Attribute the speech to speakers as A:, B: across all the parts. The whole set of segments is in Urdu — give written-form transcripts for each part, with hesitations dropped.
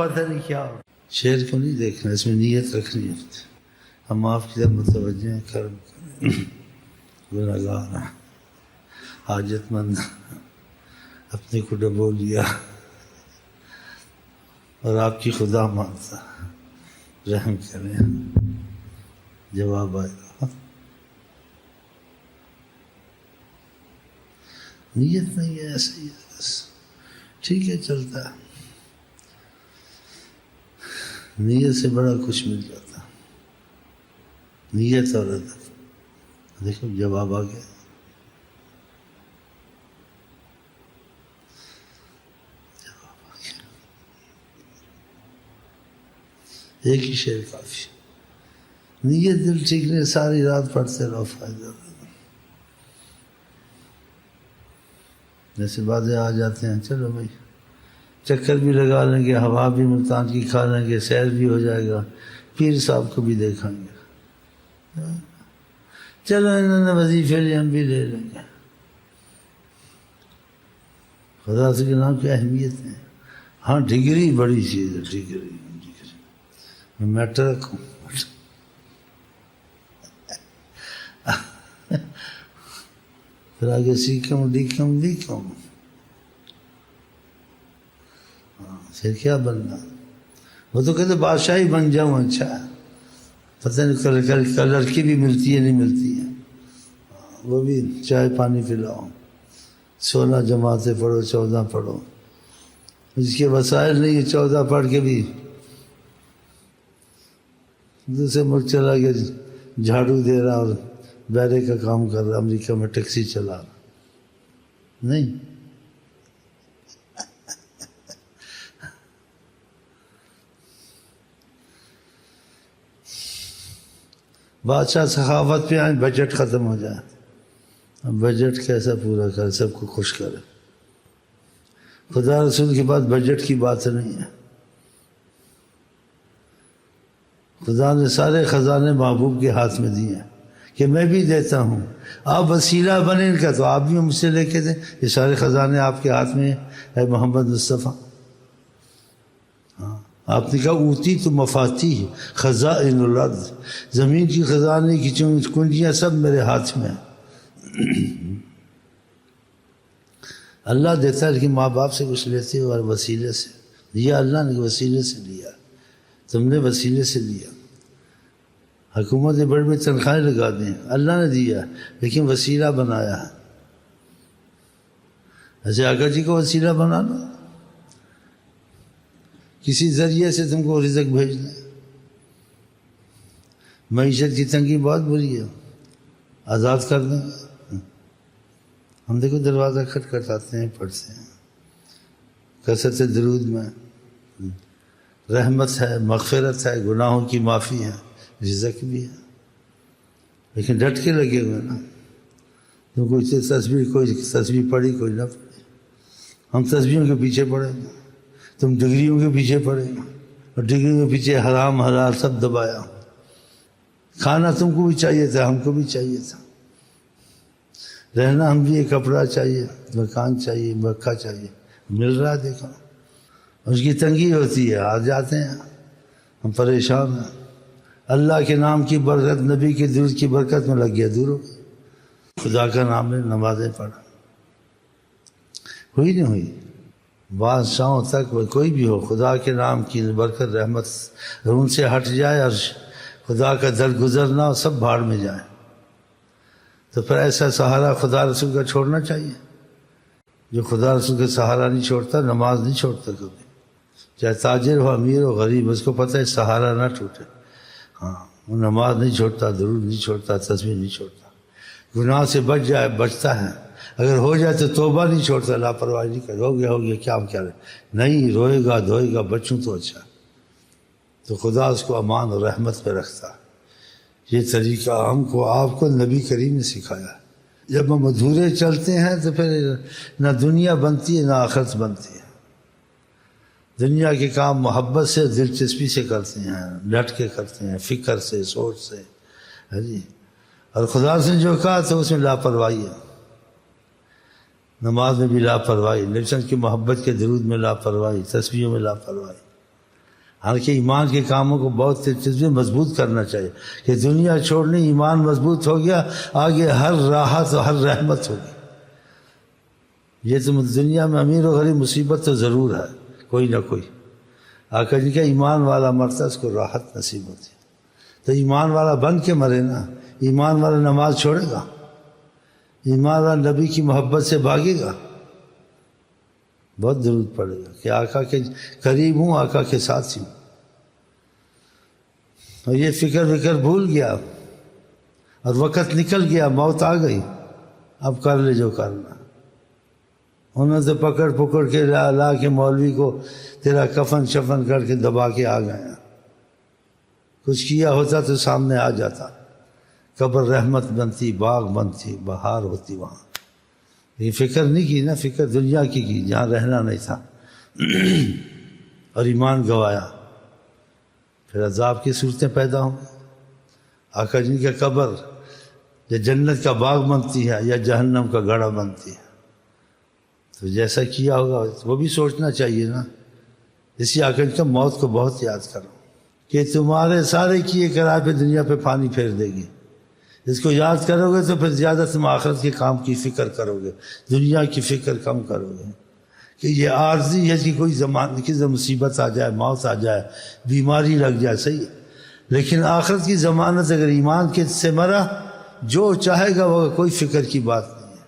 A: پتہ نہیں کیا ہو. شعر کو نہیں دیکھنا، اس میں نیت رکھنی ہوتی. ہم آپ کی طرف متوجہ ہیں، کرم کریں. گناہگار ہیں، حاجت مند، اپنے کو ڈبو لیا اور آپ کی خدا مانتا. رحم کریں، جواب آئے گا. نیت نہیں ہے، ایسا ہی ہے بس. ٹھیک ہے، چلتا ہے. نیت سے بڑا کچھ مل جاتا. نیت اور ادب. دیکھو جواب آ گیا. ایک ہی شعر کافی. نیت دل ٹھیک نہیں، ساری رات پڑھتے رہو، فائدہ نہیں. جیسے باتیں آ جاتے ہیں، چلو بھائی چکر بھی لگا لیں گے، ہوا بھی ملتان کی کھا لیں گے، سیر بھی ہو جائے گا، پیر صاحب کو بھی دیکھیں گے. چلو انہوں نے وظیفے لیے، ہم بھی لے لیں گے. خدا سے کے نام کی اہمیت ہے. ہاں ڈگری بڑی چیز ہے، ڈگری میں میٹرک ہوں. پھر آگے سیکھوں ڈیکم ویکم. پھر کیا بننا؟ وہ تو کہتے بادشاہی بن جاؤں. اچھا پتہ نہیں لڑکی بھی ملتی ہے نہیں ملتی ہے، وہ بھی چائے پانی پلاؤ. 16 جماعتیں پڑھو، 14 پڑھو. اس کے وسائل نہیں ہے، 14 پڑھ کے بھی دوسرے ملک چلا گیا، جھاڑو دے رہا اور بیرے کا کام کر رہا، امریکہ میں ٹیکسی چلا رہا. نہیں، بادشاہ سخاوت پہ آئیں، بجٹ ختم ہو جائے. اب بجٹ کیسا پورا کرے، سب کو خوش کرے. خدا رسول کے بعد بجٹ کی بات نہیں ہے. خدا نے سارے خزانے محبوب کے ہاتھ میں دیے ہیں کہ میں بھی دیتا ہوں، آپ وسیلہ بنیں ان کا، تو آپ بھی مجھ سے لے کے دیں. یہ سارے خزانے آپ کے ہاتھ میں ہیں اے محمد مصطفیٰ. ہاں آپ نے کہا اوتی تو مفاتیح خزائن الارض، زمین کی خزانے کی کنجیاں سب میرے ہاتھ میں ہیں. اللہ دیتا ہے لیکن ماں باپ سے کچھ لیتے ہو اور وسیلے سے لیا. اللہ نے وسیلے سے لیا، تم نے وسیلے سے لیا. حکومت نے بڑی بڑی تنخواہیں لگا دیں، اللہ نے دیا لیکن وسیلہ بنایا ہے. ایسے آقا جی کو وسیلہ بنا لو، کسی ذریعے سے تم کو رزق بھیج دیں. معیشت کی تنگی بہت بری ہے، آزاد کر دیں. ہم دیکھو دروازہ کھٹکھٹاتے ہیں، پڑھتے ہیں. کثرت درود میں رحمت ہے، مغفرت ہے، گناہوں کی معافی ہے، رزق بھی ہے. لیکن ڈٹ کے لگے ہوئے نا. تم کوئی تصویر پڑھی، کوئی نہ پڑھی. ہم تصویروں کے پیچھے پڑے، تم ڈگریوں کے پیچھے پڑے، اور ڈگریوں کے پیچھے حرام حلال سب دبایا. کھانا تم کو بھی چاہیے تھا، ہم کو بھی چاہیے تھا. رہنا ہم بھی، ایک کپڑا چاہیے، مکان چاہیے، مکہ چاہیے، مل رہا ہے دیکھو. اس کی تنگی ہوتی ہے، آ جاتے ہیں ہم پریشان ہیں. اللہ کے نام کی برکت، نبی کے درود کی برکت میں لگ گیا، دور ہو گیا. خدا کا نام لے، نمازیں پڑھا، ہوئی نہیں ہوئی. بادشاہوں تک کوئی بھی ہو، خدا کے نام کی برکت رحمت ان سے ہٹ جائے اور خدا کا درگزر نہ ہو، سب بھاڑ میں جائیں. تو پھر ایسا سہارا خدا رسول کا چھوڑنا چاہیے. جو خدا رسول کا سہارا نہیں چھوڑتا، نماز نہیں چھوڑتا کبھی. چاہے تاجر ہو، امیر ہو، غریب، اس کو پتہ ہے سہارا نہ ٹوٹے. ہاں وہ نماز نہیں چھوڑتا، درود نہیں چھوڑتا، تسبیح نہیں چھوڑتا. گناہ سے بچ جائے، بچتا ہے. اگر ہو جائے تو توبہ نہیں چھوڑتا، لاپرواہی نہیں کرتا. ہو گیا کیا ہم کیا رہے، نہیں روئے گا دھوئے گا، بچوں تو اچھا. تو خدا اس کو امان اور رحمت پہ رکھتا. یہ طریقہ ہم کو، آپ کو نبی کریم نے سکھایا. جب ہم ادھورے چلتے ہیں تو پھر نہ دنیا بنتی ہے نہ آخرت بنتی ہے. دنیا کے کام محبت سے، دلچسپی سے کرتے ہیں، ڈٹ کے کرتے ہیں، فکر سے، سوچ سے. جی، اور خدا سے جو کہا تو اس میں لاپرواہی ہے. نماز میں بھی لاپرواہی، نبی کی محبت کے درود میں لاپرواہی، تسبیحوں میں لاپرواہی. حالانکہ ایمان کے کاموں کو بہت تیزی مضبوط کرنا چاہیے کہ دنیا چھوڑنی، ایمان مضبوط ہو گیا، آگے ہر راحت و ہر رحمت ہوگی۔ یہ تو دنیا میں امیر و غریب مصیبت تو ضرور ہے، کوئی نہ کوئی۔ آقا جی کا ایمان والا مرتا اس کو راحت نصیب ہوتی ہے۔ تو ایمان والا بن کے مرے نا۔ ایمان والا نماز چھوڑے گا؟ ایمان والا نبی کی محبت سے بھاگے گا؟ بہت درود پڑے گا کہ آقا کے قریب ہوں، آقا کے ساتھ ہوں۔ اور یہ فکر بھول گیا اور وقت نکل گیا، موت آ گئی، اب کر لے جو کرنا۔ انہوں نے پکڑ کے لا کے مولوی کو تیرا کفن شفن کر کے دبا کے آ گئے۔ کچھ کیا ہوتا تو سامنے آ جاتا، قبر رحمت بنتی، باغ بنتی، بہار ہوتی وہاں۔ یہ فکر نہیں کی نا، فکر دنیا کی جہاں رہنا نہیں تھا اور ایمان گوایا، پھر عذاب کی صورتیں پیدا ہوں۔ آقا جی کا قبر یا جنت کا باغ بنتی ہے یا جہنم کا گڑھا بنتی ہے، تو جیسا کیا ہوگا وہ بھی سوچنا چاہیے نا۔ اسی آقا جی کا موت کو بہت یاد کرو کہ تمہارے سارے کیے کرائے پہ دنیا پہ پانی پھیر دے گی۔ اس کو یاد کرو گے تو پھر زیادہ تم آخرت کے کام کی فکر کرو گے، دنیا کی فکر کم کرو گے کہ یہ عارضی ہے کہ کوئی زمانے کی مصیبت آ جائے، موت آ جائے، بیماری لگ جائے، صحیح ہے، لیکن آخرت کی ضمانت اگر ایمان کے سے مرا، جو چاہے گا وہ، کوئی فکر کی بات نہیں ہے،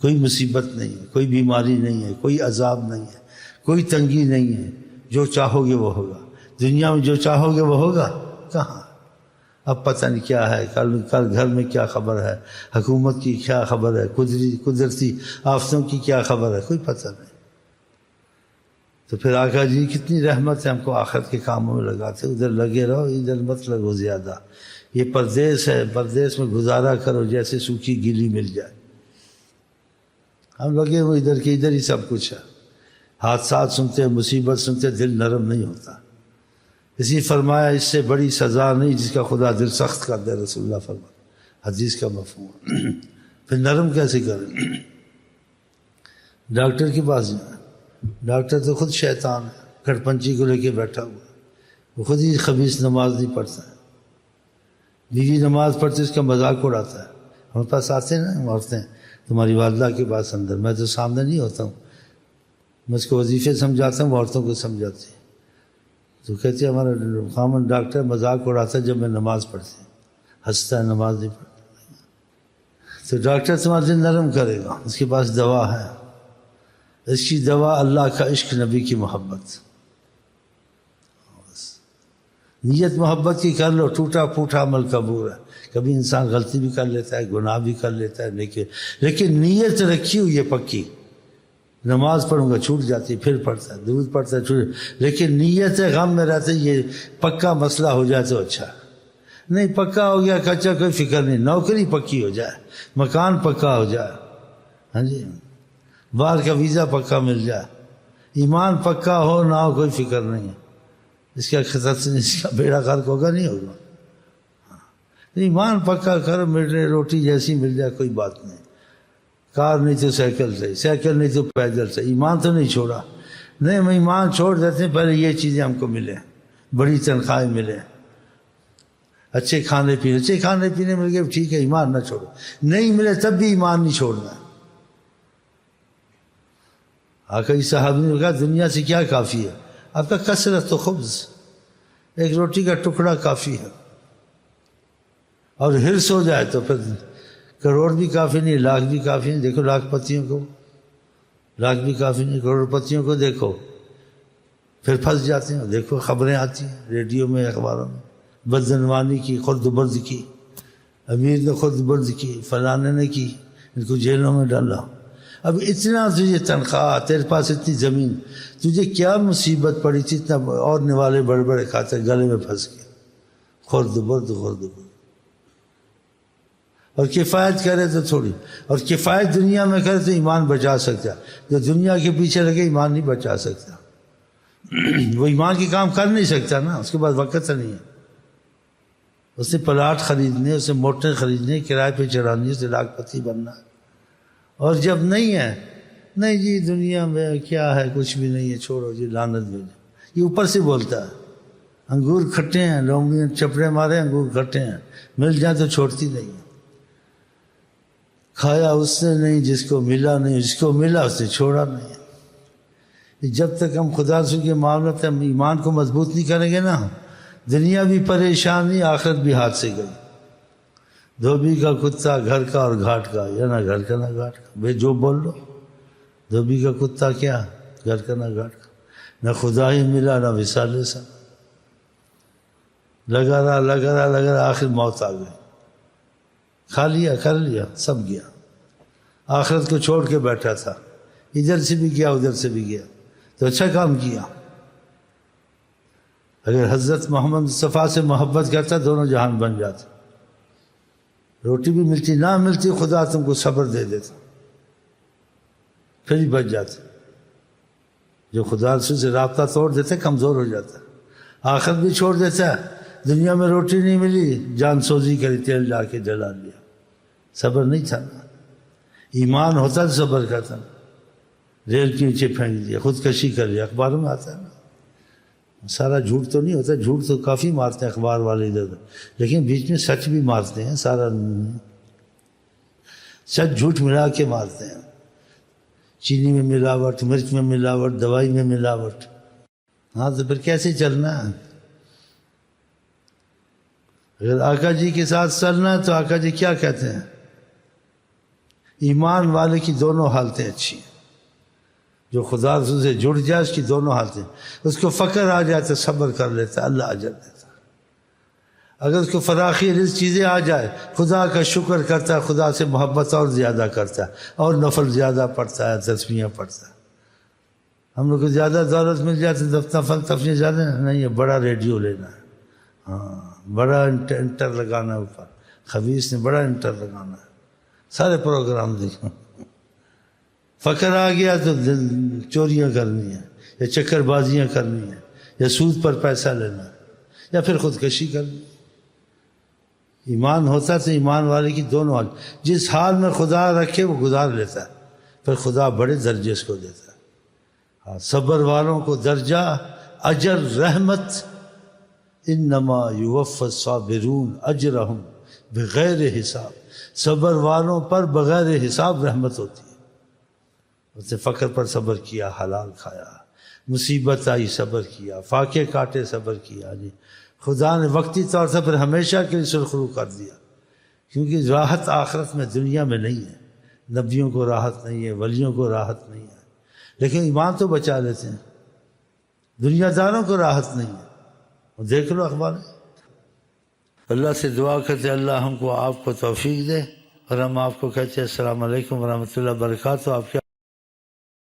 A: کوئی مصیبت نہیں ہے، کوئی بیماری نہیں ہے، کوئی عذاب نہیں ہے، کوئی تنگی نہیں ہے، جو چاہو گے وہ ہوگا۔ دنیا میں جو چاہو گے وہ ہوگا کہاں؟ اب پتہ نہیں کیا ہے، کل گھر میں کیا خبر ہے، حکومت کی کیا خبر ہے، قدرتی آفتوں کی کیا خبر ہے، کوئی پتہ نہیں۔ تو پھر آقا جی کتنی رحمت ہے، ہم کو آخرت کے کاموں میں لگاتے، ادھر لگے رہو، ادھر مت لگو زیادہ۔ یہ پردیس ہے، پردیس میں گزارا کرو جیسے سوکھی گیلی مل جائے۔ ہم لگے ہوئے ادھر کے ادھر ہی سب کچھ ہے، حادثات سنتے، مصیبت سنتے، دل نرم نہیں ہوتا۔ اسی فرمایا اس سے بڑی سزا نہیں جس کا خدا دل سخت کر دے، رسول اللہ فرمایا، حدیث کا مفہوم۔ پھر نرم کیسے کریں؟ ڈاکٹر کے پاس جائیں، ڈاکٹر تو خود شیطان ہے، کھڑپنچی کو لے کے بیٹھا ہوا ہے، وہ خود ہی خبیث نماز نہیں پڑھتا ہے، بیوی نماز پڑھتے اس کا مذاق اڑاتا ہے۔ ہمارے پاس آتے ہیں نا عورتیں، تمہاری والدہ کے پاس اندر، میں تو سامنے نہیں ہوتا ہوں، میں اس کو وظیفے سمجھاتا ہوں، وہ عورتوں کو سمجھاتی ہیں، تو کہتے ہیں ہمارا خامن ڈاکٹر مذاق اڑاتا ہے جب میں نماز پڑھتی ہوں، ہنستا ہے نماز نہیں پڑھتا۔ تو ڈاکٹر تمہارا دل نرم کرے گا، اس کے پاس دوا ہے، اس کی دوا اللہ کا عشق، نبی کی محبت۔ نیت محبت کی کر لو، ٹوٹا پھوٹا عمل قبول ہے۔ کبھی انسان غلطی بھی کر لیتا ہے، گناہ بھی کر لیتا ہے، لیکن نیت رکھی ہوئی ہے پکی، نماز پڑھوں گا چھوٹ جاتی ہے، پھر پڑھتا ہے، درود پڑھتا ہے چھوٹ، لیکن نیت غم میں رہتا ہے یہ پکا مسئلہ ہو جائے تو اچھا، نہیں پکا ہو گیا کچا کوئی فکر نہیں، نوکری پکی ہو جائے، مکان پکا ہو جائے، ہاں جی، باہر کا ویزا پکا مل جائے، ایمان پکا ہو نہ ہو کوئی فکر نہیں ہے، اس کا بیڑا غرق ہوگا نہیں ہوگا۔ ایمان پکا کر، مل رہے روٹی جیسی مل جائے کوئی بات نہیں، کار نہیں تو سائیکل سے، سائیکل نہیں تو پیدل سے، ایمان تو نہیں چھوڑا، نہیں ہم ایمان چھوڑ دیتے ہیں، پہلے یہ چیزیں ہم کو ملے، بڑی تنخواہیں ملے، اچھے کھانے پینے مل گئے، ٹھیک ہے ایمان نہ چھوڑو، نہیں ملے تب بھی ایمان نہیں چھوڑنا۔ آقا صاحب نے کہا دنیا سے کیا کافی ہے، آپ کا کثرت تو خبز، ایک روٹی کا ٹکڑا کافی ہے، اور ہرس ہو جائے تو پھر کروڑ بھی کافی نہیں، لاکھ بھی کافی نہیں۔ دیکھو لاکھ پتیوں کو، لاکھ بھی کافی نہیں، کروڑ پتیوں کو دیکھو، پھر پھنس جاتے ہیں۔ دیکھو خبریں آتی ہیں ریڈیو میں، اخباروں میں، بدعنوانی کی، خود برد کی، امیر نے خود برد کی، فلانے نے کی، ان کو جیلوں میں ڈالا۔ اب اتنا تجھے تنخواہ، تیرے پاس اتنی زمین، تجھے کیا مصیبت پڑی تھی، اتنا اور نوالے بڑے بڑے کھاتے، گلے میں پھنس گئے، خرد برد۔ اور کفایت کرے تو تھوڑی، اور کفایت دنیا میں کرے تو ایمان بچا سکتا، جو دنیا کے پیچھے لگے ایمان نہیں بچا سکتا، وہ ایمان کے کام کر نہیں سکتا نا، اس کے بعد وقت نہیں ہے، اس نے پلاٹ خریدنے، اسے موٹر خریدنے، کرائے پہ چڑھانی، اسے لاکھ پتی بننا، اور جب نہیں ہے، نہیں جی دنیا میں کیا ہے، کچھ بھی نہیں ہے، چھوڑو جی، لعنت بھیجو، یہ اوپر سے بولتا ہے، انگور کھٹے ہیں، لوگ چپڑے مارے انگور کھٹے ہیں، مل جائیں تو چھوڑتی نہیں ہے۔ کھایا اس نے نہیں جس کو ملا نہیں، جس کو ملا اس نے چھوڑا نہیں۔ جب تک ہم خدا سے کے معاملات ہم ایمان کو مضبوط نہیں کریں گے نا، دنیا بھی پریشانی، آخرت بھی ہاتھ سے گئی۔ دھوبی کا کتا گھر کا اور گھاٹ کا، یا نہ گھر کا نہ گھاٹ کا، بھائی جو بول لو۔ دھوبی کا کتا کیا، گھر کا نہ گھاٹ کا، نہ خدا ہی ملا نہ وصال سا، لگا رہا آخر موت آ گئی، کھا لیا کر لیا سب گیا، آخرت کو چھوڑ کے بیٹھا تھا، ادھر سے بھی گیا ادھر سے بھی گیا، تو اچھا کام کیا۔ اگر حضرت محمد مصطفیٰ سے محبت کرتا دونوں جہان بن جاتا، روٹی بھی ملتی نہ ملتی خدا تم کو صبر دے دیتا، پھر ہی بچ جاتا۔ جو خدا سے رابطہ توڑ دیتا کمزور ہو جاتا، آخرت بھی چھوڑ دیتا ہے، دنیا میں روٹی نہیں ملی جان سوزی کری، تیل جا کے جلا لیا، صبر نہیں تھا نا۔ ایمان ہوتا تو صبر کرتا، ریل کے نیچے پھینک دیا، خودکشی کر لیا، اخباروں میں آتا ہے نا۔ سارا جھوٹ تو نہیں ہوتا، جھوٹ تو کافی مارتے ہیں اخبار والے ادھر ادھر، لیکن بیچ میں سچ بھی مارتے ہیں، سارا سچ جھوٹ ملا کے مارتے ہیں۔ چینی میں ملاوٹ، مرچ میں ملاوٹ، دوائی میں ملاوٹ، ہاں تو پھر کیسے چلنا ہے؟ اگر آقا جی کے ساتھ چلنا ہے تو آقا جی کیا کہتے ہیں؟ ایمان والے کی دونوں حالتیں اچھی ہیں، جو خدا رسول سے جڑ جائے اس کی دونوں حالتیں، اس کو فقر آ جائے تو صبر کر لیتا، اللہ اجر دیتا۔ اگر اس کو فراخی رزق چیزیں آ جائے خدا کا شکر کرتا ہے، خدا سے محبت اور زیادہ کرتا ہے، اور نفل زیادہ پڑھتا ہے، تسبیحیں پڑھتا ہے۔ ہم لوگ کو زیادہ دولت مل جاتی نفل تسبیحیں زیادہ نہیں ہے، بڑا ریڈیو لینا ہے، ہاں بڑا انٹر لگانا ہے، اوپر خبیث نے بڑا انٹر لگانا ہے، سارے پروگرام دیکھیں۔ فقر آ گیا تو چوریاں کرنی ہیں، یا چکر بازیاں کرنی ہیں، یا سود پر پیسہ لینا، یا پھر خودکشی کرنی۔ ایمان ہوتا تو ایمان والے کی دونوں حال، جس حال میں خدا رکھے وہ گزار لیتا ہے، پھر خدا بڑے درجے اس کو دیتا ہے۔ ہاں صبر والوں کو درجہ، اجر، رحمت، انما یوفی الصابرون اجرہم بغیر حساب، صبر والوں پر بغیر حساب رحمت ہوتی ہے۔ اس نے فقر پر صبر کیا، حلال کھایا، مصیبت آئی صبر کیا، فاقے کاٹے صبر کیا، جی خدا نے وقتی طور سے پھر ہمیشہ کے لیے سرخرو کر دیا، کیونکہ راحت آخرت میں دنیا میں نہیں ہے، نبیوں کو راحت نہیں ہے، ولیوں کو راحت نہیں ہے، لیکن ایمان تو بچا لیتے ہیں، دنیا داروں کو راحت نہیں ہے۔ دیکھ لو اخبار، اللہ سے دعا کرتے اللہ ہم کو آپ کو توفیق دے، اور ہم آپ کو کہتے ہیں السلام علیکم ورحمۃ اللہ وبرکاتہ۔ آپ کیا